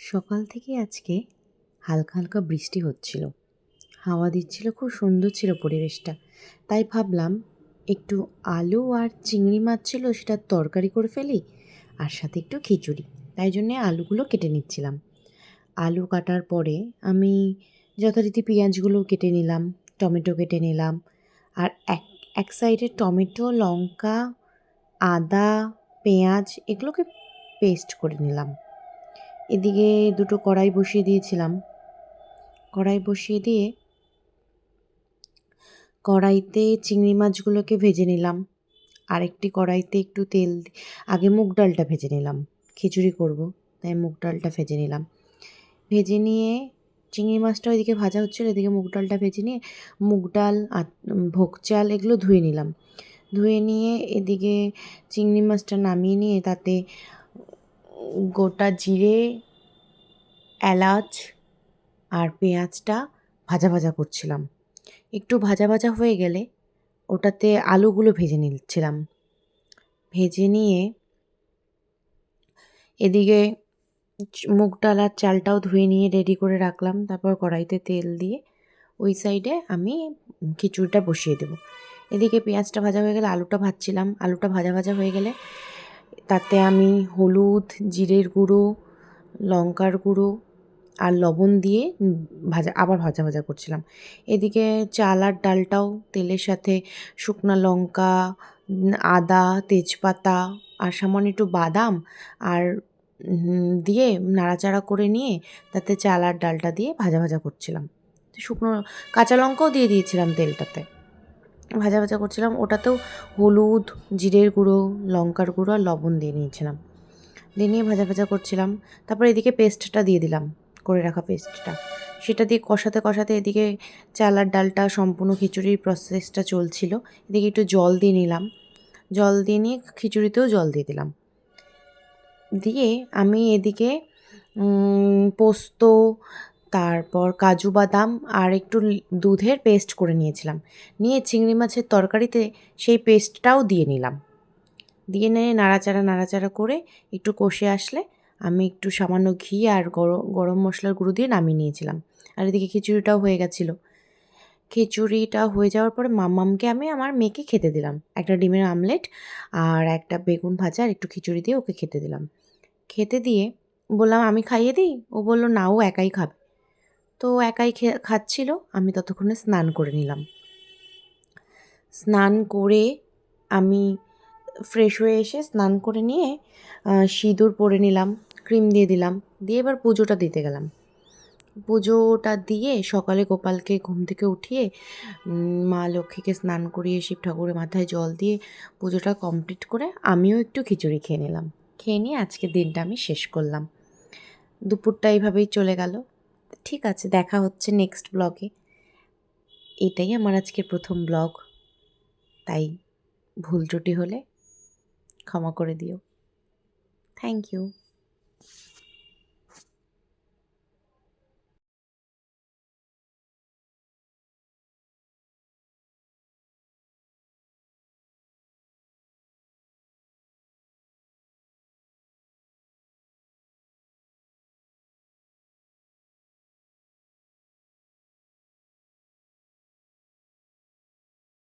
সকাল থেকে আজকে হালকা হালকা বৃষ্টি হচ্ছিল, হাওয়া দিচ্ছিল, খুব সুন্দর ছিল পরিবেশটা। তাই ভাবলাম একটু আলু আর চিংড়ি মাছ ছিল, সেটা তরকারি করে ফেলি, আর সাথে একটু খিচুড়ি। তাই জন্যে আলুগুলো কেটে নিচ্ছিলাম। আলু কাটার পরে আমি যথারীতি পেঁয়াজগুলো কেটে নিলাম, টমেটো কেটে নিলাম, আর এক এক সাইডে টমেটো, লঙ্কা, আদা, পেঁয়াজ এগুলোকে পেস্ট করে নিলাম। এদিকে দুটো কড়াই বসিয়ে দিয়েছিলাম। কড়াই বসিয়ে দিয়ে কড়াইতে চিংড়ি মাছগুলোকে ভেজে নিলাম। আরেকটি কড়াইতে একটু তেল আগে মুগ ডালটা ভেজে নিলাম, খিচুড়ি করব তাই মুগ ডালটা ভেজে নিলাম। ভেজে নিয়ে চিংড়ি মাছটা ওইদিকে ভাজা হচ্ছিল, এদিকে মুগ ডালটা ভেজে নিয়ে মুগ ডাল আর ভোগ চাল এগুলো ধুয়ে নিলাম। ধুয়ে নিয়ে এদিকে চিংড়ি মাছটা নামিয়ে নিয়ে তাতে গোটা জিরে, এলাচ আর পেঁয়াজটা ভাজা ভাজা করছিলাম। একটু ভাজা ভাজা হয়ে গেলে ওটাতে আলুগুলো ভেজে নিচ্ছিলাম। ভেজে নিয়ে এদিকে মুগ ডাল আর চালটাও ধুয়ে নিয়ে রেডি করে রাখলাম। তারপর কড়াইতে তেল দিয়ে ওই সাইডে আমি খিচুড়িটা বসিয়ে দেবো। এদিকে পেঁয়াজটা ভাজা হয়ে গেলে আলুটা ভাজছিলাম। আলুটা ভাজা ভাজা হয়ে গেলে তাতে আমি হলুদ, জিরের গুঁড়ো, লঙ্কার গুঁড়ো আর লবণ দিয়ে আবার ভাজা ভাজা করছিলাম। এদিকে চাল আর ডালটাও তেলের সাথে শুকনো লঙ্কা, আদা, তেজপাতা আর সামান্য একটু বাদাম আর দিয়ে নাড়াচাড়া করে নিয়ে তাতে চাল আর ডালটা দিয়ে ভাজা ভাজা করছিলাম। শুকনো কাঁচা লঙ্কাও দিয়ে দিয়েছিলাম তেলটাতে, ভাজা ভাজা করছিলাম। ওটাতেও হলুদ, জিরের গুঁড়ো, লঙ্কার গুঁড়ো আর লবণ দিয়ে নিয়েছিলাম, দিয়ে নিয়ে ভাজা ভাজা করছিলাম। তারপর এদিকে পেস্টটা দিয়ে দিলাম, করে রাখা পেস্টটা, সেটা দিয়ে কষাতে কষাতে এদিকে চাল আর ডালটা সম্পূর্ণ খিচুড়ির প্রসেসটা চলছিল। এদিকে একটু জল দিয়ে নিলাম, জল দিয়ে নিয়ে খিচুড়িতেও জল দিয়ে দিলাম। দিয়ে আমি এদিকে পোস্ত, তারপর কাজু বাদাম আর একটু দুধের পেস্ট করে নিয়েছিলাম। নিয়ে চিংড়ি মাছের তরকারিতে সেই পেস্টটাও দিয়ে নিলাম। দিয়ে নিয়ে নাড়াচাড়া করে একটু কষে আসলে আমি একটু সামান্য ঘি আর গরম মশলার গুঁড়ো দিয়ে নামিয়ে নিয়েছিলাম। আর এদিকে খিচুড়িটাও হয়ে গেছিলো। খিচুড়িটা হয়ে যাওয়ার পরে মাম্মামকে আমি আমার মেয়েকে খেতে দিলাম। একটা ডিমের আমলেট আর একটা বেগুন ভাজা আর একটু খিচুড়ি দিয়ে ওকে খেতে দিলাম। খেতে দিয়ে বললাম আমি খাইয়ে দিই, ও বলল না, ও একাই খাবে। তো ও একাই খাচ্ছিল, আমি ততক্ষণে স্নান করে নিলাম। স্নান করে আমি ফ্রেশ হয়ে এসে স্নান করে নিয়ে সিঁদুর পরে নিলাম, ক্রিম দিয়ে দিলাম, দিয়ে এবার পুজোটা দিতে গেলাম। পুজোটা দিয়ে সকালে গোপালকে ঘুম থেকে উঠিয়ে মা লক্ষ্মীকে স্নান করিয়ে শিব ঠাকুরের মাথায় জল দিয়ে পুজোটা কমপ্লিট করে আমিও একটু খিচুড়ি খেয়ে নিলাম। খেয়ে নিয়ে আজকের দিনটা আমি শেষ করলাম। দুপুরটা এইভাবেই চলে গেল। ঠিক আছে, দেখা হচ্ছে নেক্সট ব্লগে। এটাই আমার আজকের প্রথম ব্লগ, তাই ভুল ত্রুটি হলে ক্ষমা করে দিও। Thank you.